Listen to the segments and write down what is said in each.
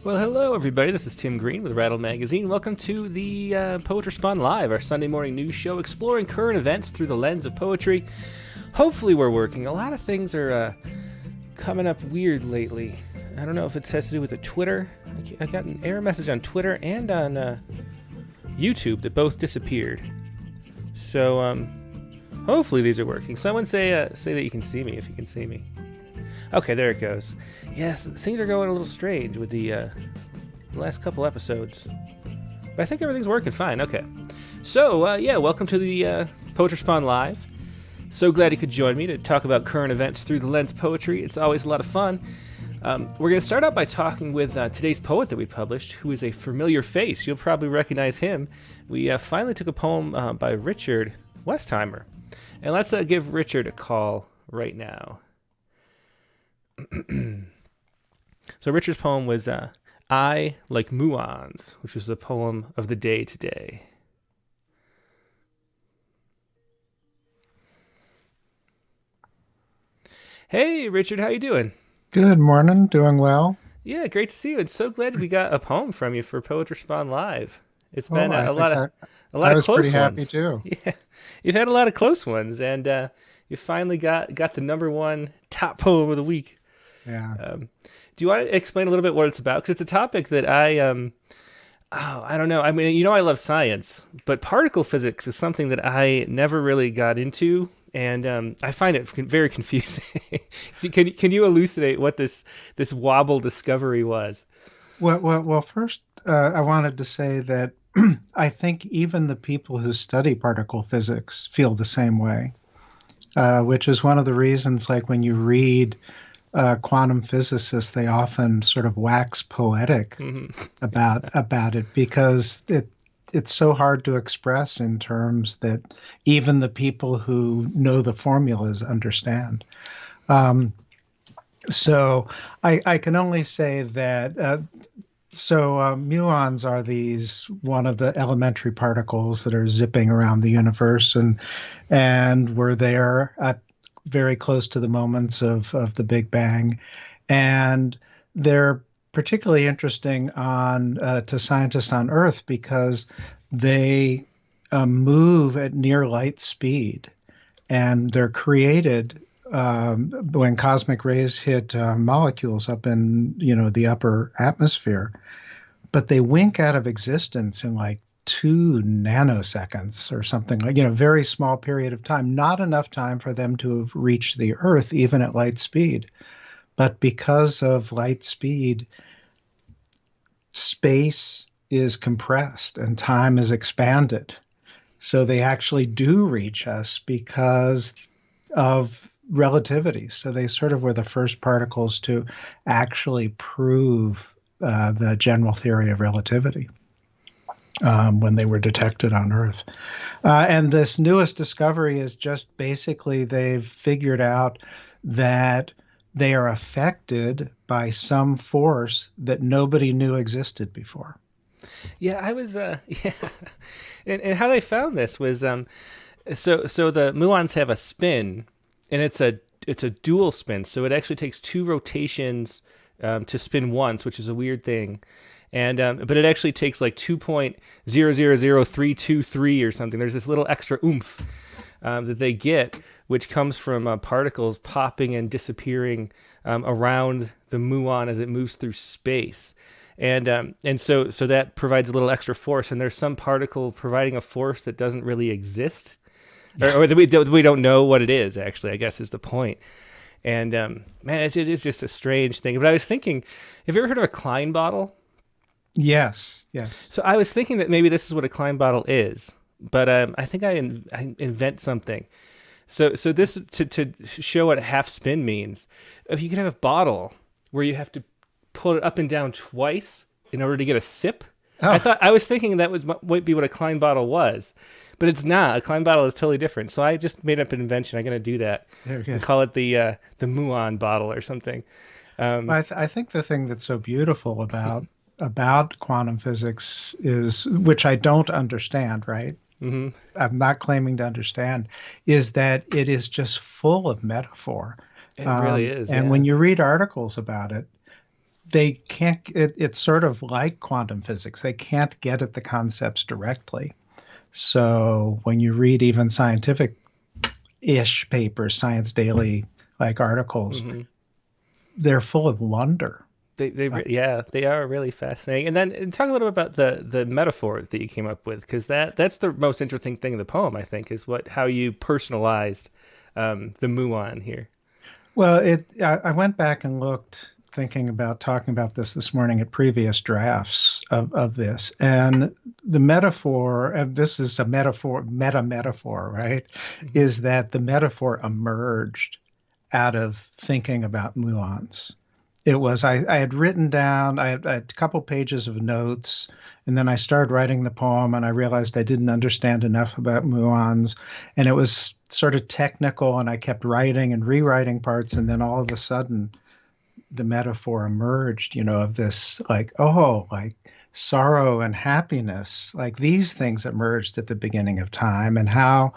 Well, hello, everybody. This is Tim Green with Rattle Magazine. Welcome to the Poetry Spawn Live, our Sunday morning news show exploring current events through the lens of poetry. Hopefully, we're working. A lot of things are coming up weird lately. I don't know if it has to do with the Twitter. I got an error message on Twitter and on YouTube that both disappeared. So, hopefully these are working. Someone say that you can see me if you can see me. Okay, there it goes. Yes, things are going a little strange with the last couple episodes. But I think everything's working fine. Okay. So, welcome to the Poetry Spawn Live. So glad you could join me to talk about current events through the lens of poetry. It's always a lot of fun. We're going to start out by talking with today's poet that we published, who is a familiar face. You'll probably recognize him. We finally took a poem by Richard Westheimer. And let's give Richard a call right now. So Richard's poem was I Like Muons, which was the poem of the day today. Hey Richard, how you doing? Good morning, doing well. Yeah, great to see you. And so glad we got a poem from you for Poetry Spawn Live. It's been I a think lot of I was pretty close happy ones. too. Yeah, you've had a lot of close ones, and you finally got the number one top poem of the week. Yeah. Do you want to explain a little bit what it's about? Because it's a topic that I don't know. I mean, I love science, but particle physics is something that I never really got into, and I find it very confusing. Can you elucidate what this wobble discovery was? Well. First, I wanted to say that I think even the people who study particle physics feel the same way, which is one of the reasons, like when you read quantum physicists, they often sort of wax poetic about it because it's so hard to express in terms that even the people who know the formulas understand. So I can only say that muons are these one of the elementary particles that are zipping around the universe, and we're there at very close to the moments of the Big Bang, and they're particularly interesting to scientists on Earth because they move at near light speed, and they're created when cosmic rays hit molecules up in the upper atmosphere, but they wink out of existence in like 2 nanoseconds or something, like very small period of time, not enough time for them to have reached the Earth even at light speed. But because of light speed, space is compressed and time is expanded. So they actually do reach us because of relativity. So they sort of were the first particles to actually prove the general theory of relativity when they were detected on Earth. And this newest discovery is just basically they've figured out that they are affected by some force that nobody knew existed before. Yeah, I was yeah, and how they found this was so the muons have a spin, and it's a dual spin, so it actually takes 2 rotations to spin once, which is a weird thing. And but it actually takes like 2.000323 or something. There's this little extra oomph that they get, which comes from particles popping and disappearing around the muon as it moves through space. And so that provides a little extra force. And there's some particle providing a force that doesn't really exist, or that we don't know what it is. Actually, I guess is the point. And man, it is just a strange thing. But I was thinking, have you ever heard of a Klein bottle? Yes. So I was thinking that maybe this is what a Klein bottle is, but I think I invent something. So this to show what half spin means. If you could have a bottle where you have to pull it up and down twice in order to get a sip. Oh. I was thinking that might be what a Klein bottle was, but it's not. A Klein bottle is totally different. So I just made up an invention. I'm gonna do that and call it the muon bottle or something. I think the thing that's so beautiful about quantum physics is, which I don't understand, right? Mm-hmm. I'm not claiming to understand, is that it is just full of metaphor. It really is. And yeah. when you read articles about it, they can't, it's sort of like quantum physics. They can't get at the concepts directly. So when you read even scientific-ish papers, Science Daily like articles, Hmm. they're full of wonder. Uh, Yeah, they are really fascinating. And then talk a little bit about the metaphor that you came up with, because that's the most interesting thing in the poem, I think, is how you personalized the muon here. Well, I went back and looked, thinking about talking about this morning at previous drafts of this, and the metaphor, and this is a metaphor, meta metaphor, right? Hmm. Is that the metaphor emerged out of thinking about muons. It was I had written down I had a couple pages of notes, and then I started writing the poem, and I realized I didn't understand enough about muons, and it was sort of technical, and I kept writing and rewriting parts, and then all of a sudden the metaphor emerged, of this like, oh, like sorrow and happiness, like these things emerged at the beginning of time, and how,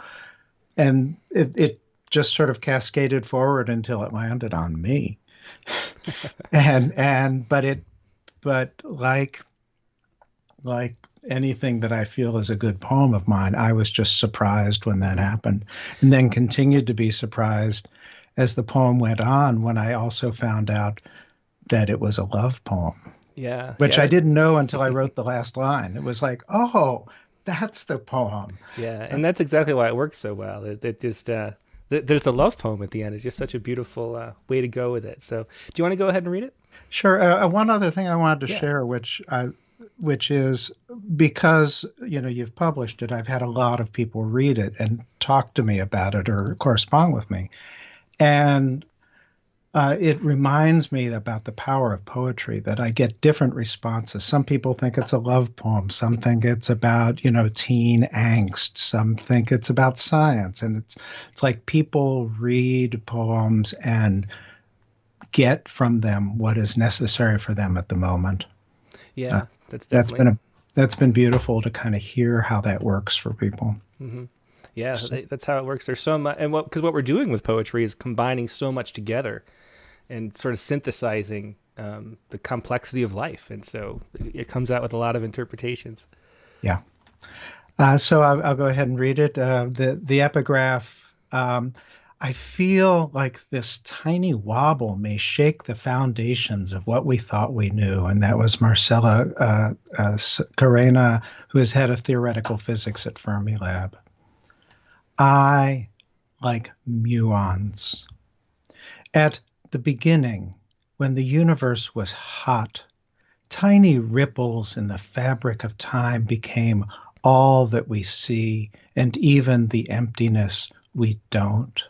and it just sort of cascaded forward until it landed on me. And but like anything that I feel is a good poem of mine, I was just surprised when that Hmm. happened, and then continued to be surprised as the poem went on when I also found out that it was a love poem, Yeah, which I yeah, didn't know until I wrote the last line. It was like, oh, that's the poem. yeah, Uh, and that's exactly why it works so well. It just there's a love poem at the end. It's just such a beautiful way to go with it. So, do you want to go ahead and read it? Sure. One other thing I wanted to Yeah. share, which is because you've published it, I've had a lot of people read it and talk to me about it or correspond with me, and it reminds me about the power of poetry, that I get different responses. Some people think it's a love poem. Some think it's about, teen angst. Some think it's about science. And it's like people read poems and get from them what is necessary for them at the moment. Uh, Yeah, that's that's been definitely. that's been beautiful to kind of hear how that works for people. Hmm. Yeah, So, that's how it works. There's so much, and because what we're doing with poetry is combining so much together and sort of synthesizing the complexity of life, and so it comes out with a lot of interpretations. yeah. So I'll go ahead and read it. The epigraph. I feel like this tiny wobble may shake the foundations of what we thought we knew, and that was Marcella Carena, who is head of theoretical physics at Fermilab. I like muons. At the beginning, when the universe was hot, tiny ripples in the fabric of time became all that we see, and even the emptiness we don't.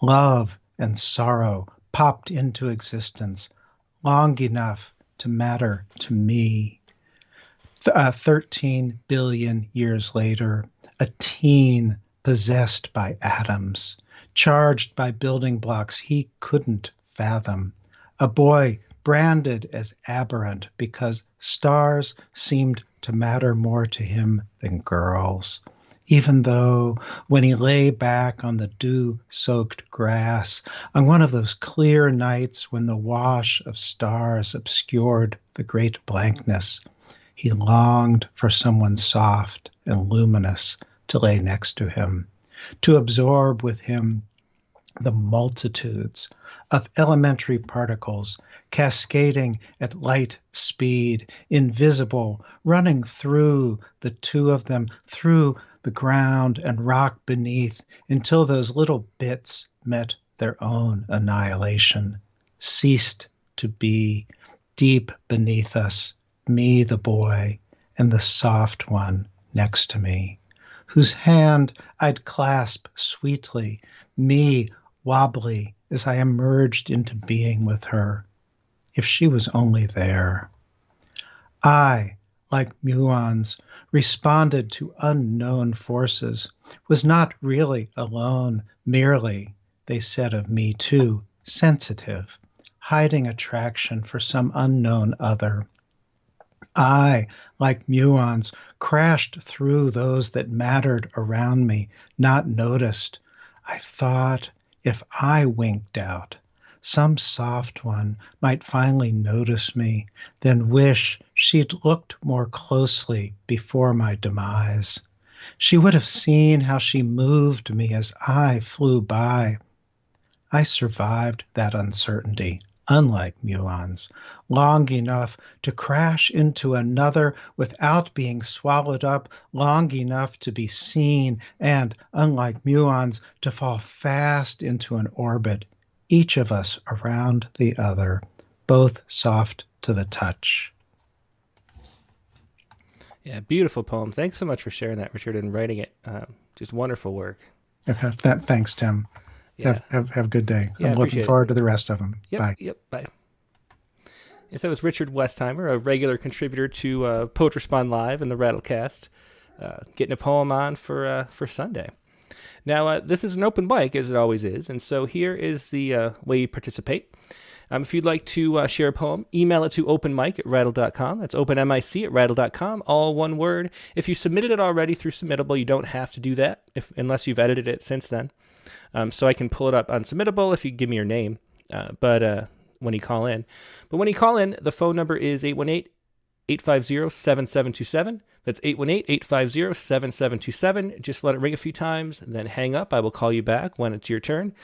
Love and sorrow popped into existence long enough to matter to me. 13 billion years later, a teen possessed by atoms, charged by building blocks he couldn't fathom, a boy branded as aberrant because stars seemed to matter more to him than girls. Even though when he lay back on the dew soaked grass, on one of those clear nights when the wash of stars obscured the great blankness, he longed for someone soft and luminous to lay next to him, to absorb with him the multitudes of elementary particles cascading at light speed, invisible, running through the two of them, through the ground and rock beneath, until those little bits met their own annihilation, ceased to be deep beneath us, me, the boy, and the soft one next to me, whose hand I'd clasp sweetly, me wobbly as I emerged into being with her. If she was only there. I, like muons, responded to unknown forces, was not really alone, merely, they said of me too, sensitive, hiding attraction for some unknown other. I, like muons, crashed through those that mattered around me, not noticed. I thought if I winked out, some soft one might finally notice me, then wish she'd looked more closely before my demise. She would have seen how she moved me as I flew by. I survived that uncertainty, unlike muons, long enough to crash into another without being swallowed up, long enough to be seen, and, unlike muons, to fall fast into an orbit, each of us around the other, both soft to the touch. Yeah, beautiful poem. Thanks so much for sharing that, Richard, and writing it. Just wonderful work. Okay, thanks, Tim. Yeah. Have a good day. Yeah, I'm looking appreciate forward it. to the rest of them. Yep, Bye. Yep, bye. Yes, that was Richard Westheimer, a regular contributor to Poetry Spawn Live and the Rattlecast, getting a poem on for Sunday. Now, this is an open mic, as it always is, and so here is the way you participate. If you'd like to share a poem, email it to openmic@rattle.com. That's openmic@rattle.com, all one word. If you submitted it already through Submittable, you don't have to do that unless you've edited it since then. So I can pull it up on Submittable if you give me your name, but when you call in. But when you call in, the phone number is 818-850-7727. That's 818-850-7727. Just let it ring a few times, then hang up. I will call you back when it's your turn.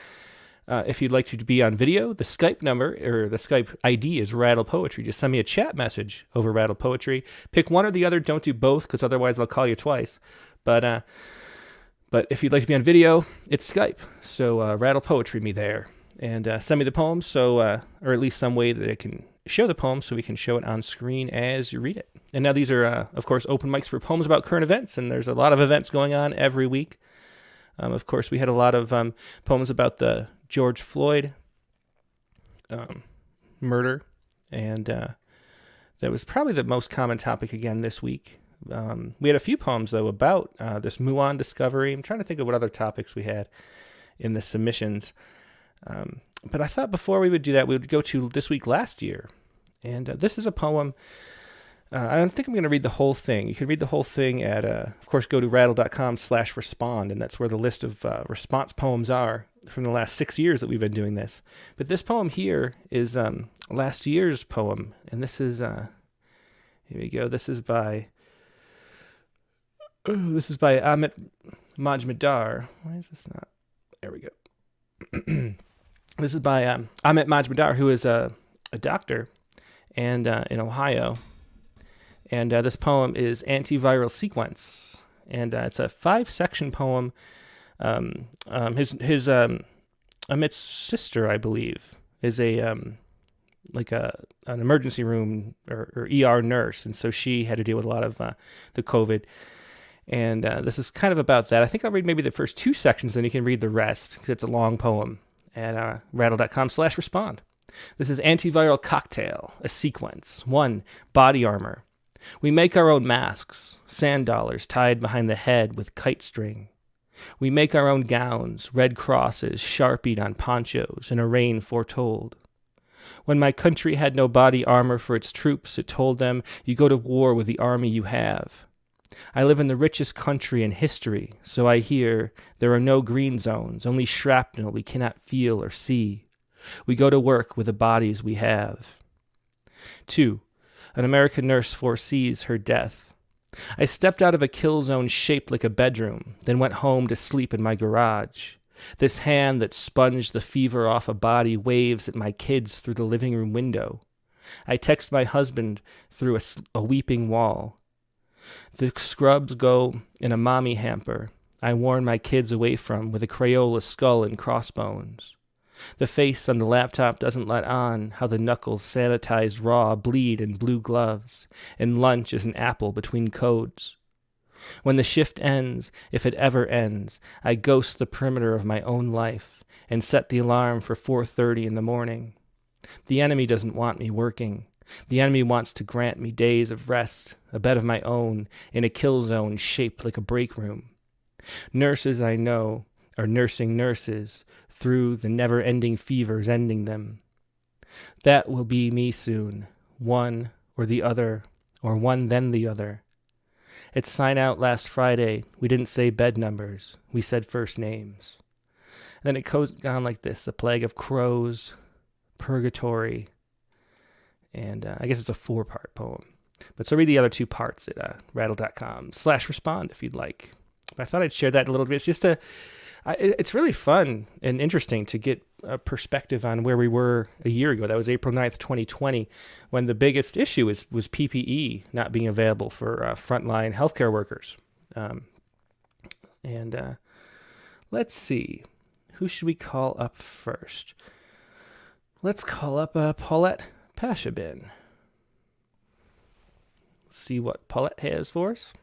If you'd like to be on video, the Skype number or the Skype ID is Rattle Poetry. Just send me a chat message over Rattle Poetry. Pick one or the other. Don't do both because otherwise I'll call you twice. But if you'd like to be on video, it's Skype. So Rattle Poetry me there. And send me the poem, or at least some way that it can show the poem so we can show it on screen as you read it. And now these are, of course, open mics for poems about current events, and there's a lot of events going on every week. Of course, we had a lot of poems about the George Floyd murder, and that was probably the most common topic again this week. We had a few poems, though, about this muon discovery. I'm trying to think of what other topics we had in the submissions. But I thought before we would do that, we would go to This Week Last Year. And this is a poem. I don't think I'm going to read the whole thing. You can read the whole thing at, of course, go to rattle.com/respond, and that's where the list of response poems are from the last 6 years that we've been doing this. But this poem here is last year's poem, and this is, here we go, this is by Amit Majmudar. Why is this not? There we go. This is by Amit Majmudar, who is a doctor and in Ohio. And this poem is Antiviral Sequence. And it's a 5-section poem. His Amit's sister, I believe, is an emergency room or ER nurse. And so she had to deal with a lot of the COVID. And this is kind of about that. I think I'll read maybe the first 2 sections, then you can read the rest, because it's a long poem, at rattle.com/respond. This is Antiviral Cocktail, a sequence. 1, body armor. We make our own masks, sand dollars tied behind the head with kite string. We make our own gowns, red crosses sharpied on ponchos in a rain foretold. When my country had no body armor for its troops, it told them, you go to war with the army you have. I live in the richest country in history, so I hear there are no green zones, only shrapnel we cannot feel or see. We go to work with the bodies we have. 2. An American nurse foresees her death. I stepped out of a kill zone shaped like a bedroom, then went home to sleep in my garage. This hand that sponged the fever off a body waves at my kids through the living room window. I text my husband through a weeping wall. The scrubs go in a mommy hamper I warn my kids away from with a Crayola skull and crossbones. The face on the laptop doesn't let on how the knuckles sanitized raw bleed in blue gloves, and lunch is an apple between codes. When the shift ends, if it ever ends, I ghost the perimeter of my own life and set the alarm for 4:30 in the morning. The enemy doesn't want me working. The enemy wants to grant me days of rest, a bed of my own, in a kill zone shaped like a break room. Nurses I know are nursing nurses through the never-ending fevers ending them. That will be me soon, one or the other, or one then the other. At sign out last Friday, we didn't say bed numbers, we said first names. And then it goes on like this: a plague of crows, Purgatory, and I guess it's a 4-part poem. But so read the other 2 parts at rattle.com/respond if you'd like. But I thought I'd share that a little bit. It's just it's really fun and interesting to get a perspective on where we were a year ago. That was April 9th, 2020, when the biggest issue was PPE not being available for frontline healthcare workers. Let's see. Who should we call up first? Let's call up Paulette Pashabin. See what Paulette has for us.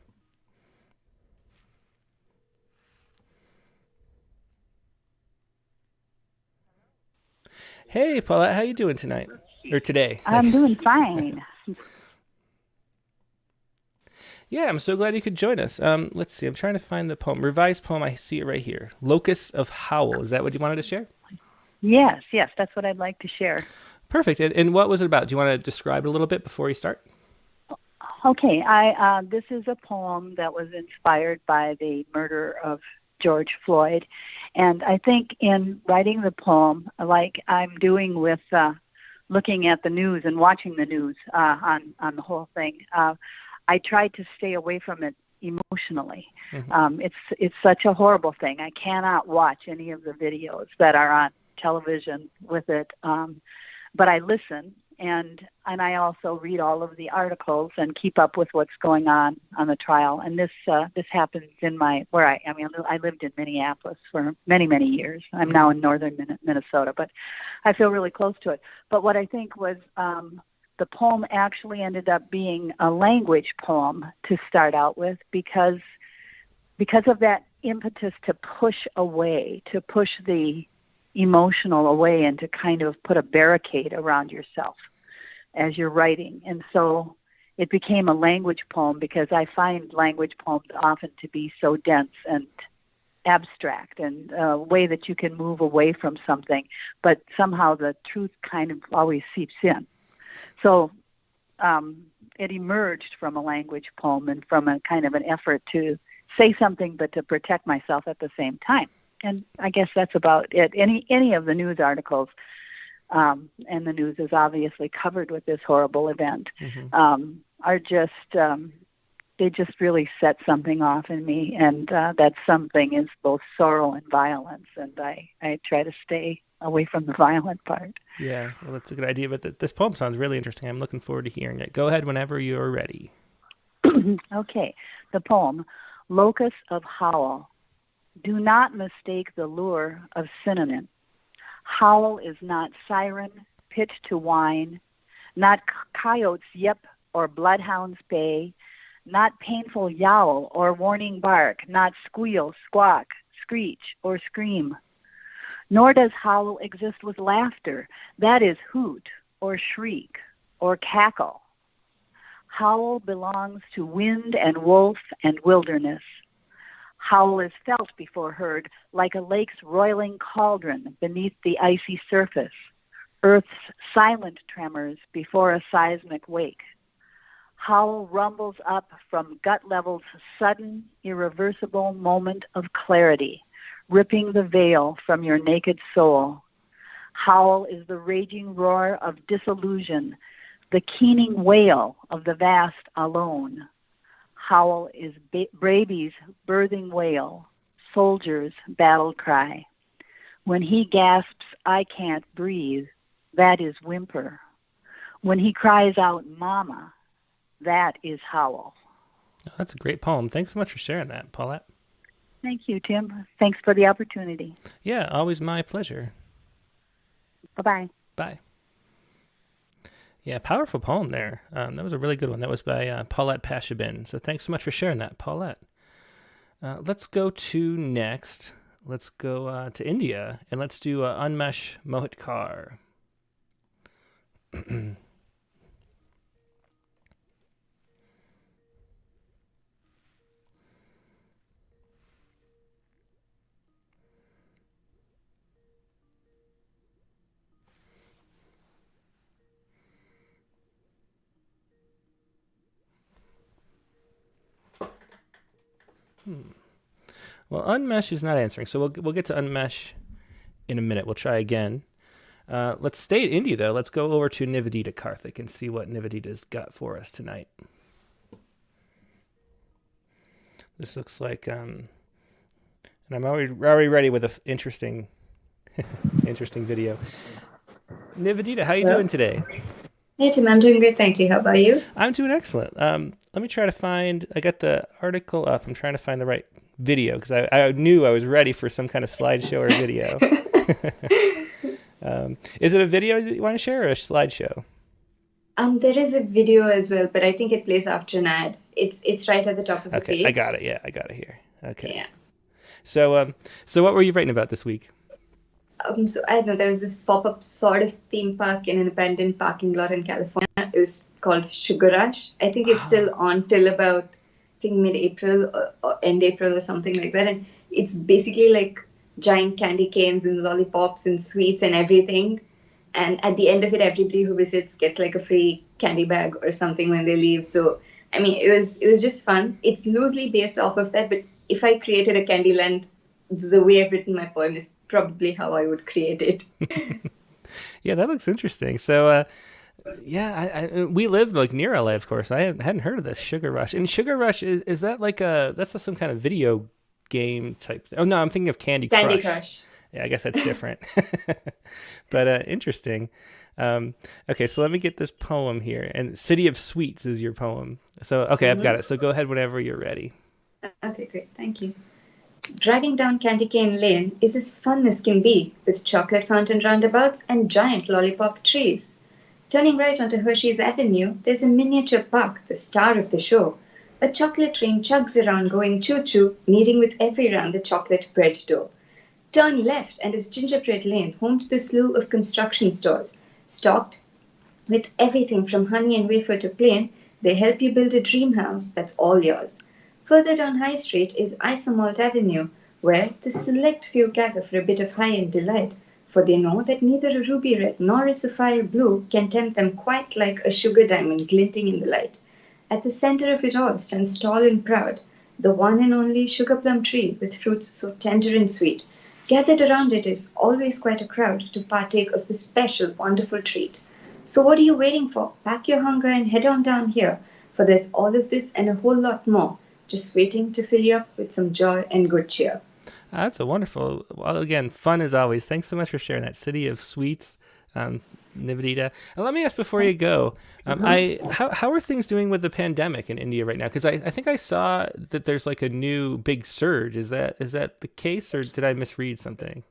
Hey, Paulette, how you doing tonight? Or today? I'm doing fine. Yeah, I'm so glad you could join us. Let's see. I'm trying to find the poem. Revised poem. I see it right here. Locus of Howl. Is that what you wanted to share? Yes, that's what I'd like to share. Perfect. And what was it about? Do you want to describe it a little bit before you start? Okay, this is a poem that was inspired by the murder of George Floyd. And I think in writing the poem, like I'm doing with looking at the news and watching the news on the whole thing, I tried to stay away from it emotionally. Mm-hmm. It's such a horrible thing. I cannot watch any of the videos that are on television with it, but I listen. And I also read all of the articles and keep up with what's going on the trial. And this happens in I lived in Minneapolis for many, many years. I'm now in northern Minnesota, but I feel really close to it. But what I think was the poem actually ended up being a language poem to start out with because of that impetus to push the emotional away and to kind of put a barricade around yourself as you're writing. And so it became a language poem because I find language poems often to be so dense and abstract and a way that you can move away from something, but somehow the truth kind of always seeps in. So it emerged from a language poem and from a kind of an effort to say something but to protect myself at the same time. And I guess that's about it. Any of the news articles, and the news is obviously covered with this horrible event, mm-hmm. Are just, they just really set something off in me. And that something is both sorrow and violence. And I try to stay away from the violent part. Yeah, well, that's a good idea. But this poem sounds really interesting. I'm looking forward to hearing it. Go ahead whenever you're ready. Okay. The poem, Locus of Howl. Do not mistake the lure of synonym. Howl is not siren, pitch to whine, not coyotes yip or bloodhounds bay, not painful yowl or warning bark, not squeal, squawk, screech, or scream. Nor does howl exist with laughter, that is hoot or shriek or cackle. Howl belongs to wind and wolf and wilderness. Howl is felt before heard like a lake's roiling cauldron beneath the icy surface, Earth's silent tremors before a seismic wake. Howl rumbles up from gut level's sudden, irreversible moment of clarity, ripping the veil from your naked soul. Howl is the raging roar of disillusion, the keening wail of the vast alone. Howl is Brady's birthing wail, soldier's battle cry. When he gasps, I can't breathe, that is whimper. When he cries out, mama, that is howl. Oh, that's a great poem. Thanks so much for sharing that, Paulette. Thank you, Tim. Thanks for the opportunity. Yeah, always my pleasure. Bye-bye. Bye. Yeah, powerful poem there. That was a really good one. That was by Paulette Pashabin. So thanks so much for sharing that, Paulette. Let's go to next. Let's go to India, and let's do Unmesh Mohitkar. Well, Unmesh is not answering, so we'll get to Unmesh in a minute. We'll try again. Let's stay in India, though. Let's go over to Nivedita Karthik and see what Nivedita's got for us tonight. This looks like, and I'm already ready with an interesting, interesting video. Nivedita, how you doing today? Hey Tim, I'm doing great, thank you. How about you? I'm doing excellent. Let me try to find. I got the article up. I'm trying to find the right video because I knew I was ready for some kind of slideshow or video. Is it a video that you want to share or a slideshow? There is a video as well, but I think it plays after an ad. It's right at the top of the page. I got it. Yeah, I got it here. Okay. Yeah. So what were you writing about this week? So I don't know, there was this pop-up sort of theme park in an abandoned parking lot in California. It was called Sugar Rush. I think it's still on till about, I think, mid-April or end April or something like that. And it's basically like giant candy canes and lollipops and sweets and everything. And at the end of it, everybody who visits gets like a free candy bag or something when they leave. So, I mean, it was just fun. It's loosely based off of that, but if I created a candy land, the way I've written my poem is probably how I would create it. Yeah, that looks interesting. So, we live like near LA, of course. I hadn't heard of this Sugar Rush. And Sugar Rush is that like that's some kind of video game type? Oh no, I'm thinking of Candy Crush. Candy Crush. Yeah, I guess that's different. But interesting. Okay, so let me get this poem here. And City of Sweets is your poem. So okay, I've got it. So go ahead whenever you're ready. Okay, great. Thank you. Driving down Candy Cane Lane is as fun as can be, with chocolate fountain roundabouts and giant lollipop trees. Turning right onto Hershey's Avenue, there's a miniature park, the star of the show. A chocolate train chugs around going choo-choo, kneading with every round the chocolate bread dough. Turn left and is Gingerbread Lane, home to the slew of construction stores. Stocked with everything from honey and wafer to plain, they help you build a dream house that's all yours. Further down High Street is Isomalt Avenue, where the select few gather for a bit of high-end delight, for they know that neither a ruby red nor a sapphire blue can tempt them quite like a sugar diamond glinting in the light. At the center of it all stands tall and proud, the one and only sugar plum tree with fruits so tender and sweet. Gathered around it is always quite a crowd to partake of the special, wonderful treat. So what are you waiting for? Pack your hunger and head on down here, for there's all of this and a whole lot more, just waiting to fill you up with some joy and good cheer. That's a wonderful, well, again, fun as always. Thanks so much for sharing that. City of Sweets, Nivedita. And let me ask before you go, how are things doing with the pandemic in India right now? Because I think I saw that there's like a new big surge. Is that the case, or did I misread something?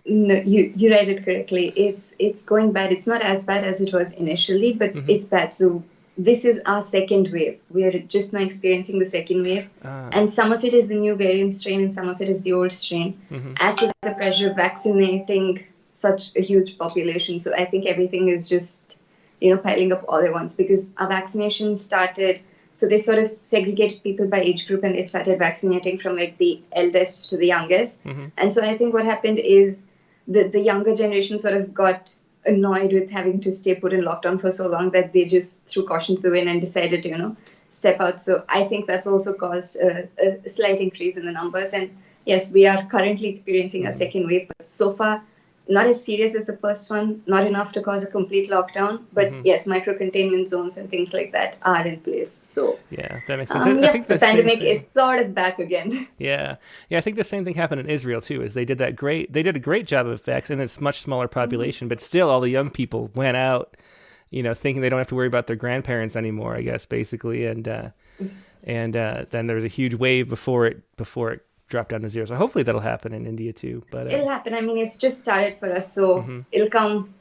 No, you read it correctly. It's going bad. It's not as bad as it was initially, but it's bad. So this is our second wave. We are just now experiencing the second wave. And some of it is the new variant strain and some of it is the old strain. Add to the pressure of vaccinating such a huge population. So I think everything is just, piling up all at once, because our vaccination started, so they sort of segregated people by age group and they started vaccinating from like the eldest to the youngest. And so I think what happened is the younger generation sort of got annoyed with having to stay put in lockdown for so long that they just threw caution to the wind and decided to, step out. So I think that's also caused a slight increase in the numbers. And yes, we are currently experiencing a second wave, but so far not as serious as the first one, not enough to cause a complete lockdown. But yes, micro-containment zones and things like that are in place. So yeah, that makes sense. I think the pandemic is sort of back again. Yeah. I think the same thing happened in Israel too. Is they did a great job of vaccinating its much smaller population, but still all the young people went out, thinking they don't have to worry about their grandparents anymore, I guess, basically, and then there was a huge wave before it drop down to zero. So hopefully that'll happen in India too. But it'll happen. I mean, it's just started for us, so it'll come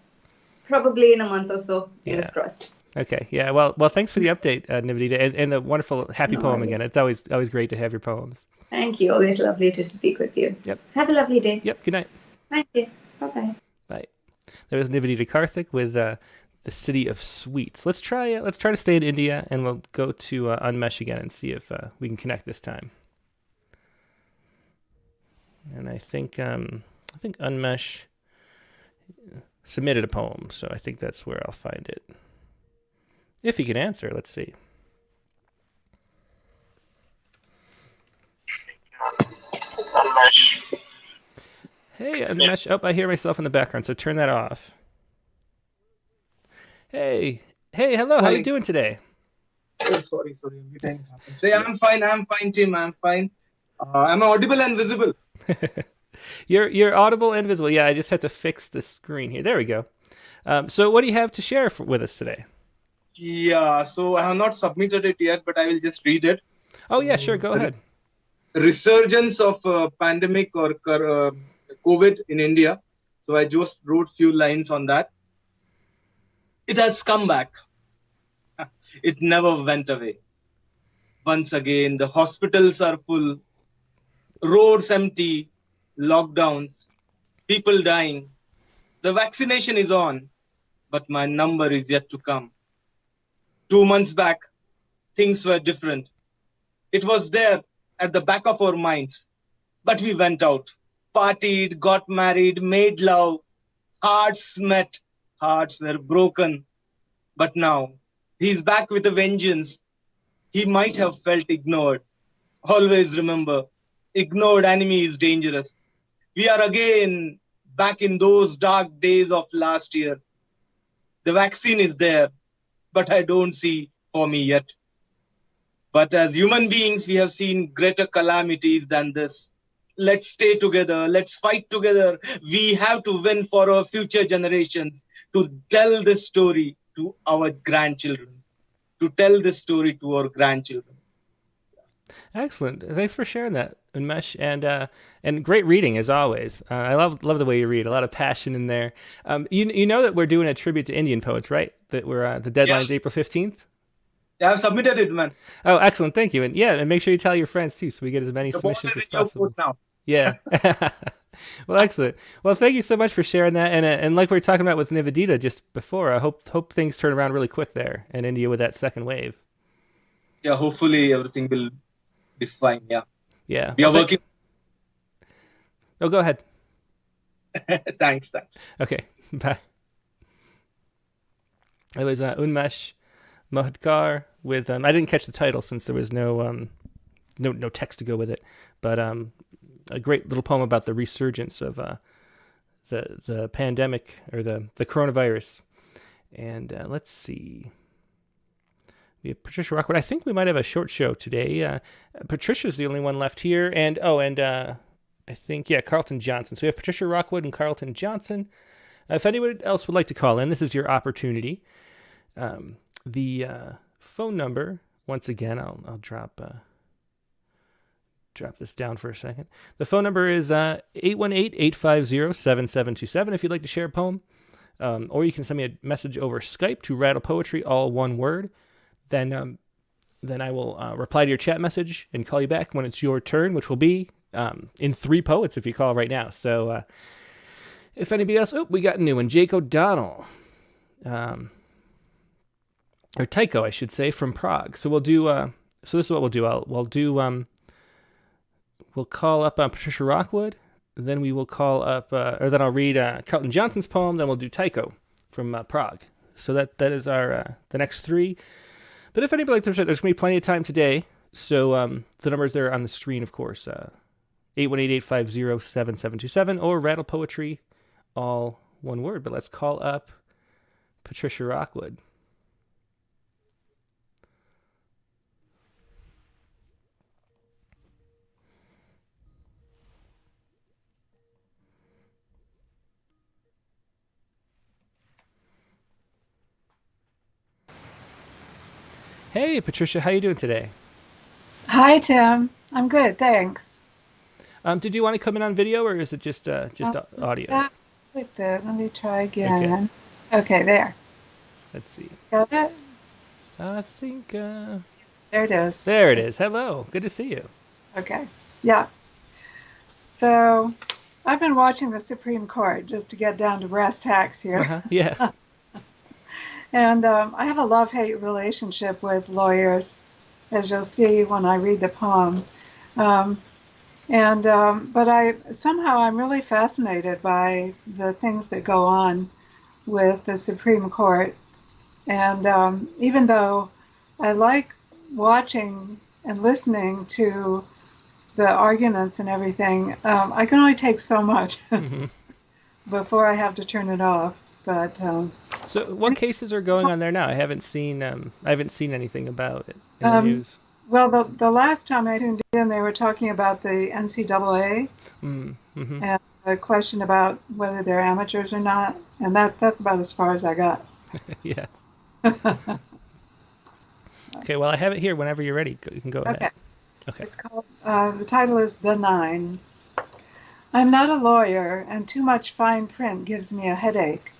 probably in a month or so. Fingers crossed. Okay. Yeah. Well. Thanks for the update, Nivedita, and the wonderful happy poem again. It's always great to have your poems. Thank you. Always lovely to speak with you. Yep. Have a lovely day. Yep. Good night. Thank you. Bye. Bye. There was Nivedita Karthik with the City of Sweets. Let's try to stay in India, and we'll go to Unmesh again and see if we can connect this time. And I think Unmesh submitted a poem, so I think that's where I'll find it. If he can answer, let's see. Unmesh. Hey, Unmesh. Oh, I hear myself in the background, so turn that off. Hey, hey, hello. How Hi. you doing today? Oh, sorry. Everything happens. Say, I'm fine, Tim. I'm fine. I'm audible and visible. You're audible and visible. Yeah, I just have to fix the screen here. There we go. So, what do you have to share with us today? Yeah, so I have not submitted it yet, but I will just read it. Oh, So, yeah, sure. Go ahead. Resurgence of pandemic or COVID in India. So I just wrote few lines on that. It has come back. It never went away. Once again, the hospitals are full, roads empty, lockdowns, people dying. The vaccination is on, but my number is yet to come. 2 months back, things were different. It was there at the back of our minds, but we went out, partied, got married, made love, hearts met, hearts were broken. But now, he's back with a vengeance. He might have felt ignored. Always remember, ignored enemy is dangerous. We are again back in those dark days of last year. The vaccine is there, but I don't see for me yet. But as human beings, we have seen greater calamities than this. Let's stay together. Let's fight together. We have to win for our future generations to tell this story to our grandchildren. To tell this story to our grandchildren. Excellent. Thanks for sharing that, Unmesh, and great reading as always. I love the way you read. A lot of passion in there. You know that we're doing a tribute to Indian poets, right? That we're the deadline's April 15th. Yeah, I've submitted it, man. Oh, excellent. Thank you. And yeah, and make sure you tell your friends too, so we get as many submissions as possible. Now. Yeah. Well, excellent. Well, thank you so much for sharing that. And like we were talking about with Nivedita just before, I hope things turn around really quick there in India with that second wave. Yeah, hopefully everything will be fine. Yeah. Yeah. We are working. Oh, go ahead. Thanks. Okay. Bye. It was Unmesh Mohadkar with I didn't catch the title since there was no text to go with it, but a great little poem about the resurgence of the pandemic or the coronavirus. And let's see, we have Patricia Rockwood. I think we might have a short show today. Patricia's the only one left here, and I think Carlton Johnson. So we have Patricia Rockwood and Carlton Johnson. If anyone else would like to call in, this is your opportunity. The phone number, once again, I'll drop this down for a second. The phone number is 818-850-7727 if you'd like to share a poem. Or you can send me a message over Skype to Rattle Poetry, all one word. Then I will reply to your chat message and call you back when it's your turn, which will be in 3 poets if you call right now. So if anybody else, we got a new one. Jake O'Donnell. Or Tycho, I should say, from Prague. So we'll do. So this is what we'll do. We'll call up Patricia Rockwood. Then we will call up, or then I'll read Carlton Johnson's poem. Then we'll do Tycho from Prague. So that is our the next 3. But if anybody there's going to be plenty of time today. So the numbers there on the screen, of course, 818-850-7727 or Rattle Poetry, all one word. But let's call up Patricia Rockwood. Hey, Patricia, how you doing today? Hi, Tim. I'm good, thanks. Did you want to come in on video, or is it just audio? That clicked it. Let me try again. Okay, there. Let's see. Got it? I think... There it is. There it is. Hello. Good to see you. Okay. Yeah. So I've been watching the Supreme Court just to get down to brass tacks here. Uh-huh. Yeah. And I have a love-hate relationship with lawyers, as you'll see when I read the poem. But I'm really fascinated by the things that go on with the Supreme Court. And even though I like watching and listening to the arguments and everything, I can only take so much before I have to turn it off. But So, what cases are going on there now? I haven't seen anything about it in the news. well, the last time I tuned in, they were talking about the NCAA Mm-hmm. and a question about whether they're amateurs or not, and that's about as far as I got. Yeah. Okay, well, I have it here. Whenever you're ready, you can go ahead. Okay. It's called, the title is The Nine. I'm not a lawyer, and too much fine print gives me a headache.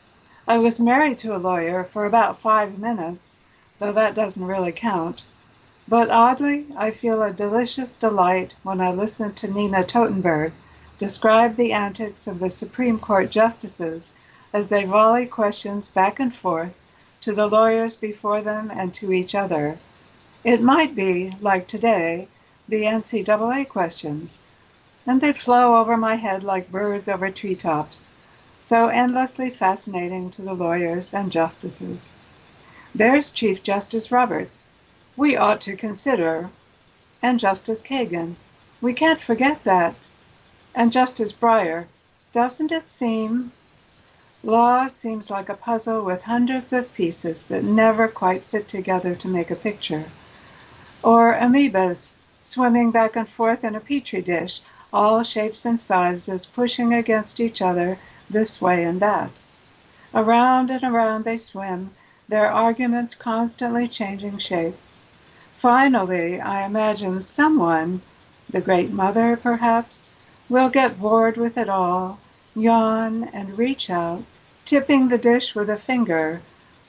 I was married to a lawyer for about 5 minutes, though that doesn't really count. But oddly, I feel a delicious delight when I listen to Nina Totenberg describe the antics of the Supreme Court justices as they volley questions back and forth to the lawyers before them and to each other. It might be, like today, the NCAA questions, and they flow over my head like birds over treetops, so endlessly fascinating to the lawyers and justices. There's Chief Justice Roberts. We ought to consider, and Justice Kagan. We can't forget that. And Justice Breyer. Doesn't it seem? Law seems like a puzzle with hundreds of pieces that never quite fit together to make a picture. Or amoebas swimming back and forth in a petri dish, all shapes and sizes pushing against each other this way and that. Around and around they swim, their arguments constantly changing shape. Finally, I imagine someone, the Great Mother perhaps, will get bored with it all, yawn and reach out, tipping the dish with a finger,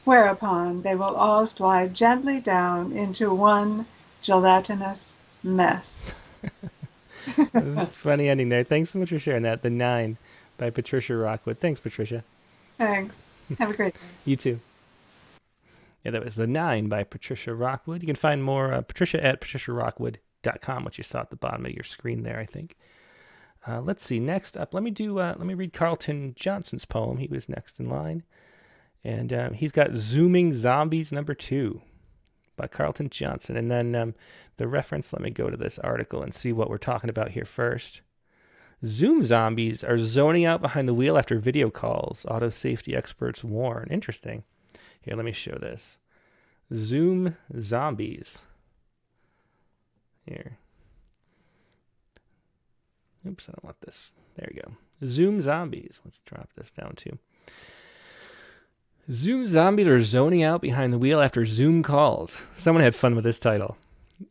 whereupon they will all slide gently down into one gelatinous mess. Funny ending there. Thanks so much for sharing that. The Nine by Patricia Rockwood. Thanks, Patricia. Thanks. Have a great day. You too. Yeah, that was The Nine by Patricia Rockwood. You can find more Patricia at patriciarockwood.com, which you saw at the bottom of your screen there, I think. Let's see. Next up, let me read Carlton Johnson's poem. He was next in line, and he's got "Zooming Zombies" #2 by Carlton Johnson. And then the reference. Let me go to this article and see what we're talking about here first. Zoom zombies are zoning out behind the wheel after video calls. Auto safety experts warn. Interesting. Here, let me show this. Zoom zombies. Here. Oops, I don't want this. There you go. Zoom zombies. Let's drop this down too. Zoom zombies are zoning out behind the wheel after Zoom calls. Someone had fun with this title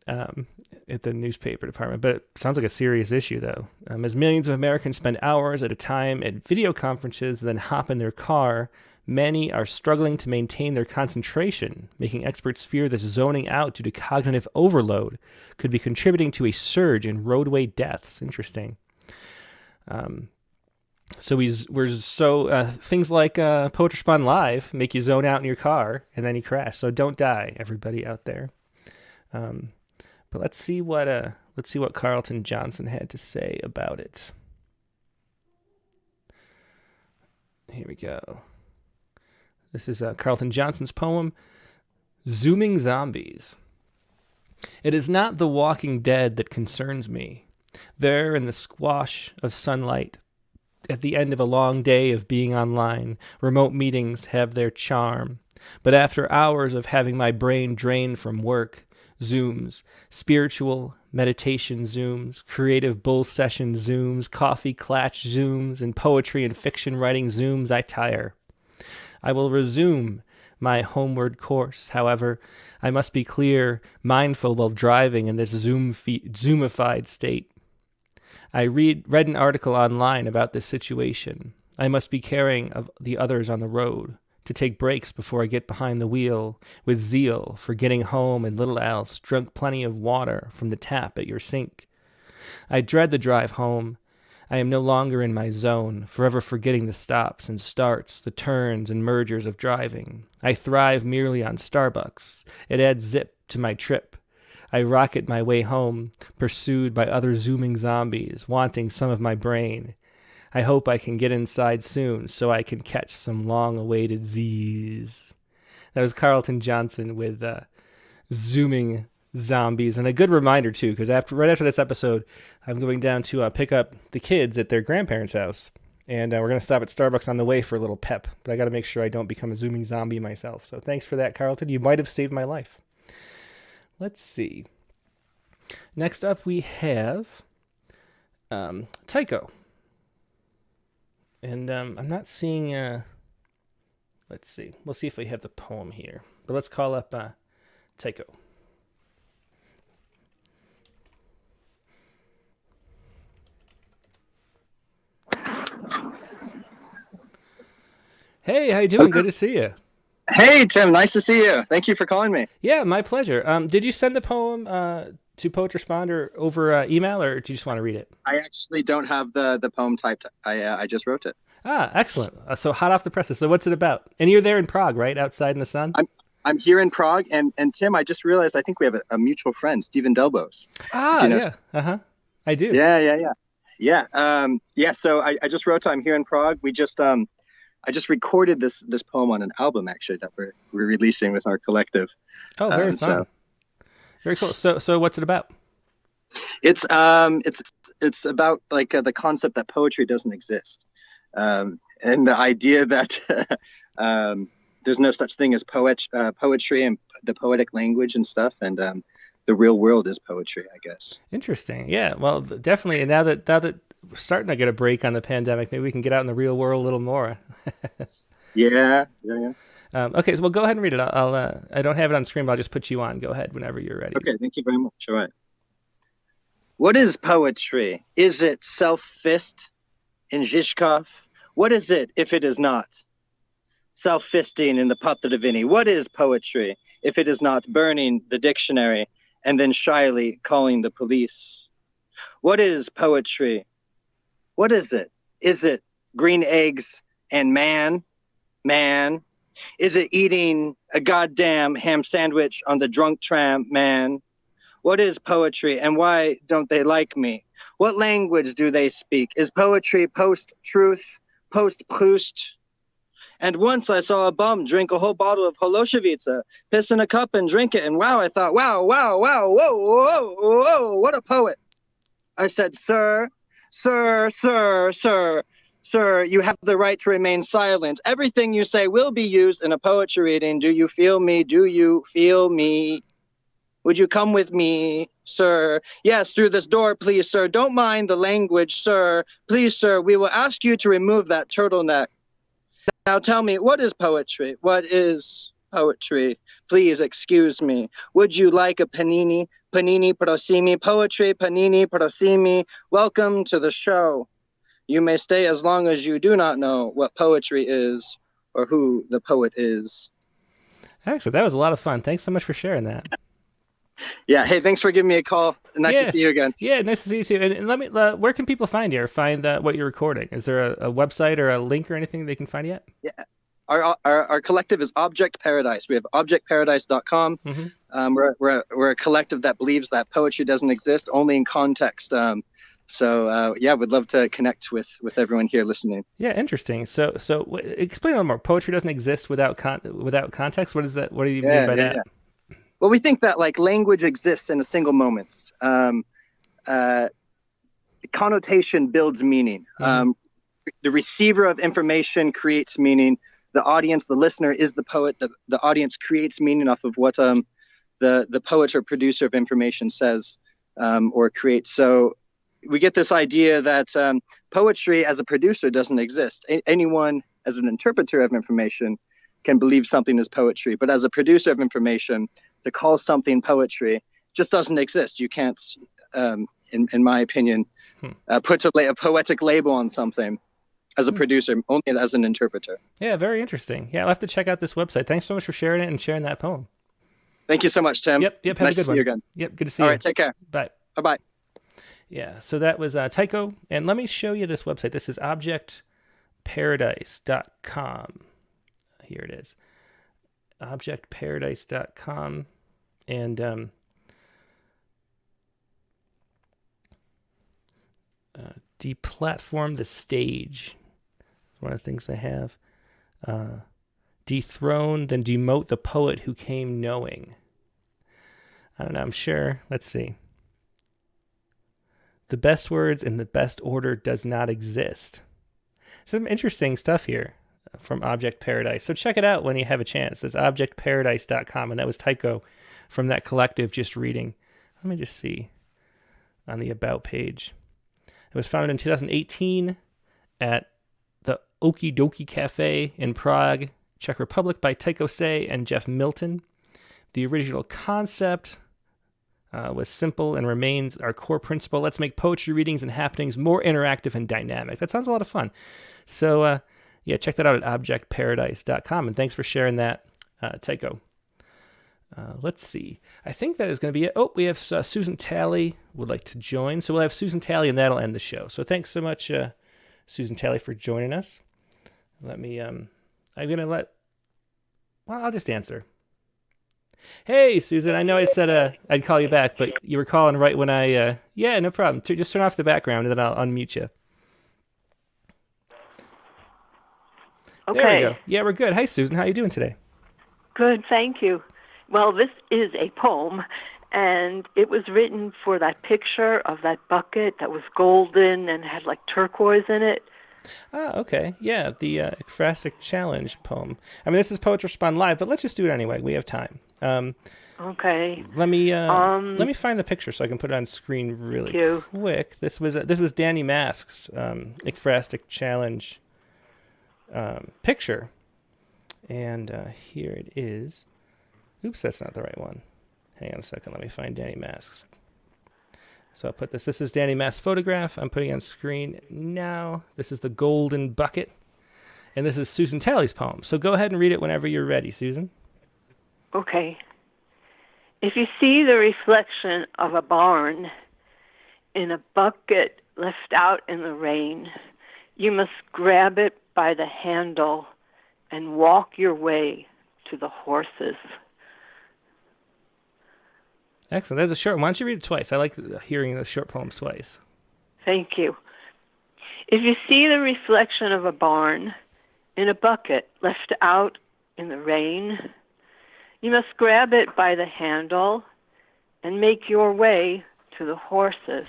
at the newspaper department, but it sounds like a serious issue, though. As millions of Americans spend hours at a time at video conferences, then hop in their car, many are struggling to maintain their concentration, making experts fear this zoning out due to cognitive overload could be contributing to a surge in roadway deaths. Interesting. Things like Poetry Spawn Live make you zone out in your car and then you crash. So don't die, everybody out there. But let's see what Carlton Johnson had to say about it. Here we go. This is Carlton Johnson's poem, "Zooming Zombies." It is not the Walking Dead that concerns me. There in the squash of sunlight, at the end of a long day of being online, remote meetings have their charm. But after hours of having my brain drained from work, Zooms, spiritual meditation Zooms, creative bull session Zooms, coffee clatch Zooms, and poetry and fiction writing Zooms, I tire. I will resume my homeward course. However, I must be clear, mindful while driving in this Zoomified state. I read an article online about this situation. I must be caring of the others on the road, to take breaks before I get behind the wheel, with zeal for getting home and little else, drunk plenty of water from the tap at your sink. I dread the drive home. I am no longer in my zone, forever forgetting the stops and starts, the turns and mergers of driving. I thrive merely on Starbucks. It adds zip to my trip. I rocket my way home, pursued by other zooming zombies, wanting some of my brain. I hope I can get inside soon so I can catch some long-awaited Z's. That was Carlton Johnson with Zooming Zombies. And a good reminder, too, because right after this episode, I'm going down to pick up the kids at their grandparents' house. And we're going to stop at Starbucks on the way for a little pep. But I got to make sure I don't become a zooming zombie myself. So thanks for that, Carlton. You might have saved my life. Let's see. Next up, we have Tycho. And I'm not seeing... let's see. We'll see if we have the poem here. But let's call up Tycho. Hey, how you doing? Good to see you. Hey, Tim. Nice to see you. Thank you for calling me. Yeah, my pleasure. Did you send the poem to Poet Responder over email, or do you just want to read it? I actually don't have the poem typed. I just wrote it. Ah, excellent. So hot off the presses. So what's it about? And you're there in Prague, right? Outside in the sun? I'm here in Prague, and Tim, I just realized I think we have a mutual friend, Stephen Delbos. Ah, yeah. Uh-huh. I do. Yeah. So I just wrote I'm here in Prague. We just I just recorded this poem on an album actually that we're releasing with our collective. Oh, very fun. Very cool. So what's it about? It's about like the concept that poetry doesn't exist, and the idea that there's no such thing as poetry and the poetic language and stuff, and the real world is poetry, I guess. Interesting. Yeah. Well, definitely. And now that we're starting to get a break on the pandemic, maybe we can get out in the real world a little more. Yeah. Okay, so we'll go ahead and read it. I don't have it on screen, but I'll just put you on. Go ahead whenever you're ready. Okay, thank you very much. All right. What is poetry? Is it self-fist in Zhizhkov? What is it if it is not? Self-fisting in the Patravini. What is poetry if it is not burning the dictionary and then shyly calling the police? What is poetry? What is it? Is it green eggs and man? Is it eating a goddamn ham sandwich on the drunk tram, man? What is poetry and why don't they like me? What language do they speak? Is poetry post-truth, post-Proust? And once I saw a bum drink a whole bottle of Holoshevica, piss in a cup and drink it, and wow, I thought, wow, whoa, what a poet. I said, sir, you have the right to remain silent. Everything you say will be used in a poetry reading. Do you feel me? Do you feel me? Would you come with me, sir? Yes, through this door, please, sir. Don't mind the language, sir. Please, sir, we will ask you to remove that turtleneck. Now tell me, what is poetry? What is poetry? Please excuse me. Would you like a panini? Panini prosimi. Poetry, panini prosimi. Welcome to the show. You may stay as long as you do not know what poetry is or who the poet is. Actually, that was a lot of fun. Thanks so much for sharing that. Yeah. Hey, thanks for giving me a call. Nice to see you again. Yeah, nice to see you too. And let me, where can people find you or find what you're recording? Is there a website or a link or anything they can find you at? Yeah. Our collective is Object Paradise. We have objectparadise.com. Mm-hmm. We're a collective that believes that poetry doesn't exist, only in context. We'd love to connect with everyone here listening. Yeah, interesting. So explain a little more. Poetry doesn't exist without context. What is that? What do you mean by that? Yeah. Well, we think that like language exists in a single moment. Connotation builds meaning. Mm-hmm. The receiver of information creates meaning. The audience, the listener, is the poet. The audience creates meaning off of what the poet or producer of information says or creates. So we get this idea that poetry as a producer doesn't exist. Anyone as an interpreter of information can believe something is poetry, but as a producer of information, to call something poetry just doesn't exist. You can't, in my opinion, put a poetic label on something as a producer, only as an interpreter. Yeah, very interesting. Yeah, I'll have to check out this website. Thanks so much for sharing it and sharing that poem. Thank you so much, Tim. Yep. Have nice a good to see one. you again. Yep, good to see you. All right, take care. Bye. Bye-bye. Yeah, so that was Tycho, and let me show you this website. This is objectparadise.com. Here it is. Objectparadise.com. And deplatform the stage. It's one of the things they have. Dethrone, then demote the poet who came knowing. I don't know, I'm sure. Let's see. The best words in the best order does not exist. Some interesting stuff here from Object Paradise. So check it out when you have a chance. It's objectparadise.com, and that was Tycho from that collective just reading. Let me just see on the About page. It was founded in 2018 at the Okie Dokie Cafe in Prague, Czech Republic by Tycho Say and Jeff Milton. The original concept was simple and remains our core principle. Let's make poetry readings and happenings more interactive and dynamic. That sounds a lot of fun. So, yeah, check that out at objectparadise.com. And thanks for sharing that, Tycho. Let's see. I think that is going to be it. Oh, we have Susan Talley would like to join. So we'll have Susan Talley, and that'll end the show. So thanks so much, Susan Talley, for joining us. Let me, I'm going to I'll just answer. Hey, Susan, I know I said I'd call you back, but you were calling right when yeah, no problem. Just turn off the background, and then I'll unmute you. Okay. There we go. Yeah, we're good. Hi, Susan. How you doing today? Good, thank you. Well, this is a poem, and it was written for that picture of that bucket that was golden and had like turquoise in it. Ah, okay. Yeah, the Ekphrastic Challenge poem. I mean, this is Poetry Respond Live, but let's just do it anyway. We have time. Okay. Let me find the picture so I can put it on screen really quick. This was Danny Mask's Ekphrastic Challenge picture, and here it is. Oops, that's not the right one. Hang on a second. Let me find Danny Mask's. So I'll put this. This is Danny Mask's photograph. I'm putting it on screen now. This is the golden bucket, and this is Susan Talley's poem. So go ahead and read it whenever you're ready, Susan. Okay. If you see the reflection of a barn in a bucket left out in the rain, you must grab it by the handle and walk your way to the horses. Excellent. That's a short one. Why don't you read it twice? I like hearing the short poems twice. Thank you. If you see the reflection of a barn in a bucket left out in the rain, you must grab it by the handle and make your way to the horses.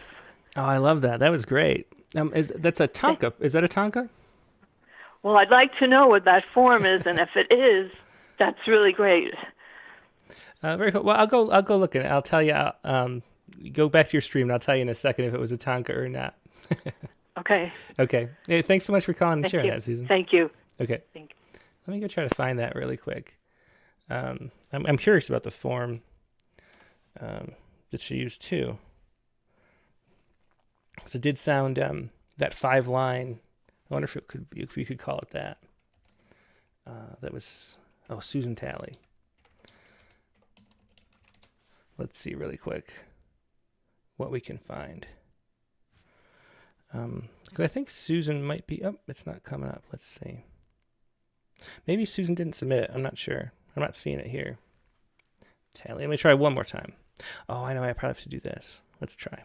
Oh, I love that. That was great. That's a tanka. Is that a tanka? Well, I'd like to know what that form is, and if it is, that's really great. Very cool. Well, I'll go look at it. I'll tell you. Go back to your stream, and I'll tell you in a second if it was a tanka or not. Okay. Okay. Hey, thanks so much for calling and sharing that, Susan. Thank you. Okay. Thank you. Let me go try to find that really quick. I'm curious about the form that she used too, because it did sound that 5-line. I wonder if we could call it that. That was Susan Talley. Let's see really quick what we can find. Because I think Susan might be. Oh, it's not coming up. Let's see. Maybe Susan didn't submit it. I'm not sure. I'm not seeing it here. Tally. Let me try one more time. Oh, I know. I probably have to do this. Let's try.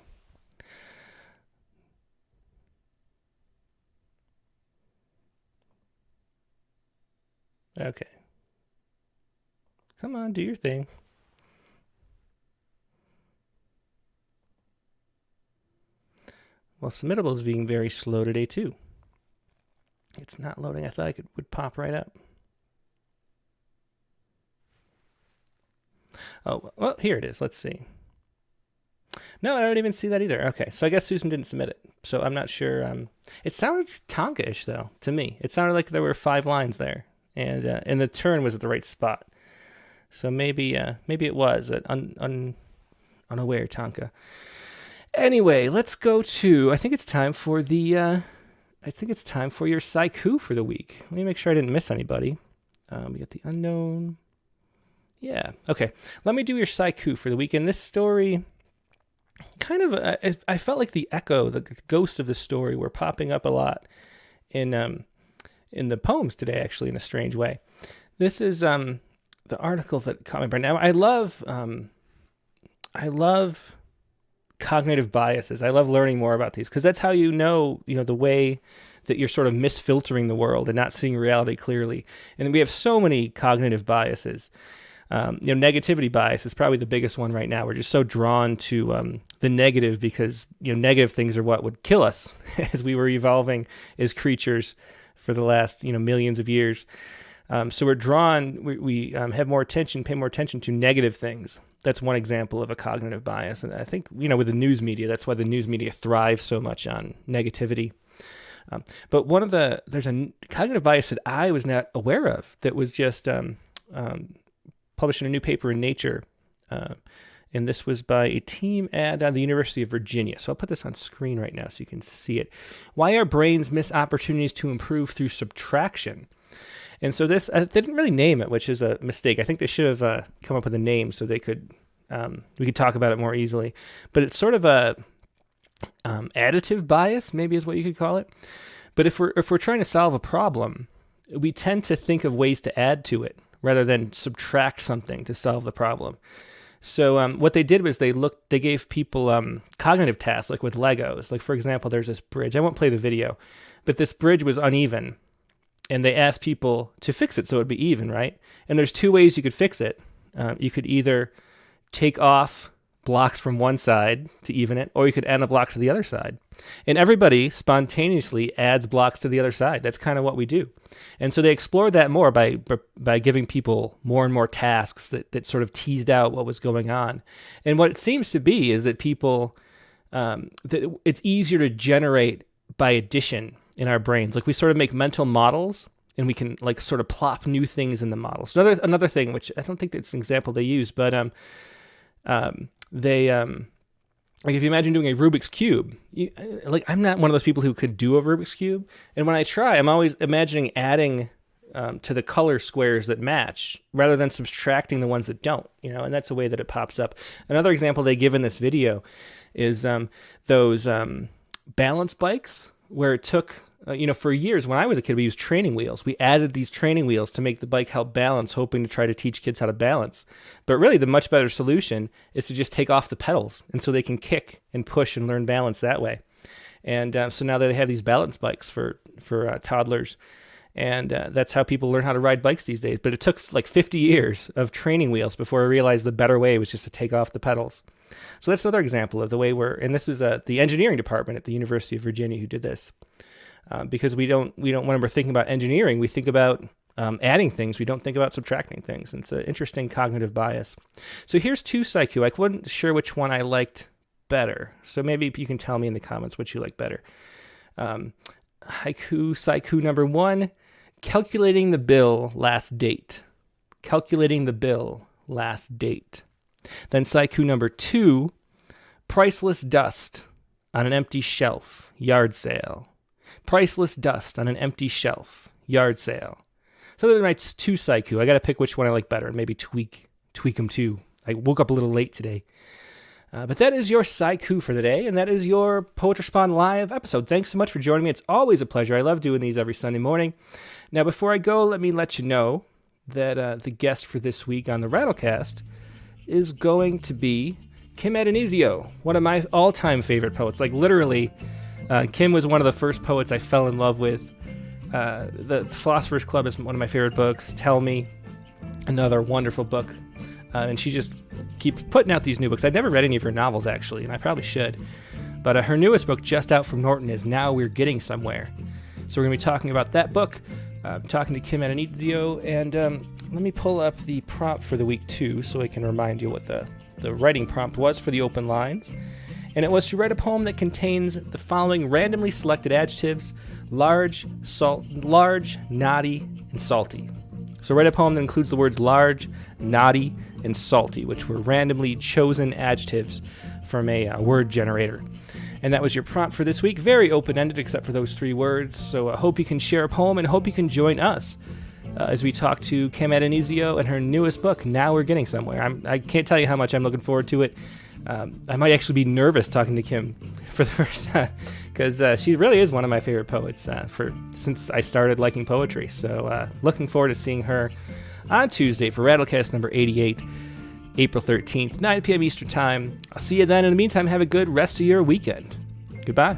Okay. Come on, do your thing. Well, Submittable is being very slow today, too. It's not loading. I thought it would pop right up. Oh, well, here it is. Let's see. No, I don't even see that either. Okay, so I guess Susan didn't submit it. So I'm not sure. It sounded Tonka-ish, though, to me. It sounded like there were 5 lines there, and the turn was at the right spot. So maybe it was an unaware Tonka. Anyway, let's go to. I think it's time for your Saiku for the week. Let me make sure I didn't miss anybody. We got the unknown. Yeah. Okay. Let me do your Saiku for the week. And this story, kind of, I felt like the ghosts of the story were popping up a lot in the poems today, actually, in a strange way. This is the article that caught me by now. I love cognitive biases. I love learning more about these because that's how you know the way that you're sort of misfiltering the world and not seeing reality clearly. And we have so many cognitive biases. Negativity bias is probably the biggest one right now. We're just so drawn to the negative because negative things are what would kill us as we were evolving as creatures for the last millions of years. So we're drawn. We have more attention, pay more attention to negative things. That's one example of a cognitive bias, and I think with the news media, that's why the news media thrives so much on negativity. But there's a cognitive bias that I was not aware of that was just published in a new paper in Nature, and this was by a team at the University of Virginia. So I'll put this on screen right now so you can see it. Why our brains miss opportunities to improve through subtraction. And so this, they didn't really name it, which is a mistake. I think they should have come up with a name so we could talk about it more easily. But it's sort of a additive bias, maybe is what you could call it. But if we're trying to solve a problem, we tend to think of ways to add to it rather than subtract something to solve the problem. So what they did was they gave people cognitive tasks, like with Legos. Like, for example, there's this bridge. I won't play the video, but this bridge was uneven. And they asked people to fix it so it would be even, right? And there's two ways you could fix it. You could either take off blocks from one side to even it, or you could add a block to the other side. And everybody spontaneously adds blocks to the other side. That's kind of what we do. And so they explored that more by giving people more and more tasks that sort of teased out what was going on. And what it seems to be is that people, that it's easier to generate by addition in our brains. Like, we sort of make mental models and we can like sort of plop new things in the models. So another thing, which I don't think that's an example they use, but they like, if you imagine doing a Rubik's Cube, I'm not one of those people who could do a Rubik's Cube. And when I try, I'm always imagining adding to the color squares that match rather than subtracting the ones that don't, and that's a way that it pops up. Another example they give in this video is those balance bikes, where it took, for years when I was a kid, we used training wheels. We added these training wheels to make the bike help balance, hoping to try to teach kids how to balance. But really, the much better solution is to just take off the pedals, and so they can kick and push and learn balance that way. And so now they have these balance bikes for toddlers, and that's how people learn how to ride bikes these days. But it took like 50 years of training wheels before I realized the better way was just to take off the pedals. So that's another example of the way and this was the engineering department at the University of Virginia who did this. Because we don't when we're thinking about engineering, we think about adding things. We don't think about subtracting things. And it's an interesting cognitive bias. So here's two Saiku. I wasn't sure which one I liked better. So maybe you can tell me in the comments which you like better. Saiku number 1, calculating the bill last date. Calculating the bill last date. Then Saiku number 2, priceless dust on an empty shelf, yard sale. Priceless dust on an empty shelf, yard sale. So those are my two Saiku. I got to pick which one I like better and maybe tweak them too. I woke up a little late today. But that is your Saiku for the day, and that is your Poetry Spawn Live episode. Thanks so much for joining me. It's always a pleasure. I love doing these every Sunday morning. Now, before I go, let me let you know that the guest for this week on the Rattlecast is going to be Kim Adenizio, one of my all-time favorite poets. Like, literally, Kim was one of the first poets I fell in love with. The Philosopher's Club is one of my favorite books. Tell Me, another wonderful book. And she just keeps putting out these new books. I'd never read any of her novels, actually, and I probably should. But her newest book, just out from Norton, is Now We're Getting Somewhere. So we're going to be talking about that book, talking to Kim Adenizio, and let me pull up the prompt for the week, too, so I can remind you what the writing prompt was for the open lines. And it was to write a poem that contains the following randomly selected adjectives: large, naughty, and salty. So write a poem that includes the words large, naughty, and salty, which were randomly chosen adjectives from a word generator. And that was your prompt for this week. Very open-ended except for those 3 words. So I hope you can share a poem and hope you can join us as we talk to Kim Adenizio and her newest book, Now We're Getting Somewhere. I can't tell you how much I'm looking forward to it. I might actually be nervous talking to Kim for the first time because she really is one of my favorite poets since I started liking poetry. So looking forward to seeing her on Tuesday for Rattlecast number 88, April 13th, 9 p.m. Eastern Time. I'll see you then. In the meantime, have a good rest of your weekend. Goodbye.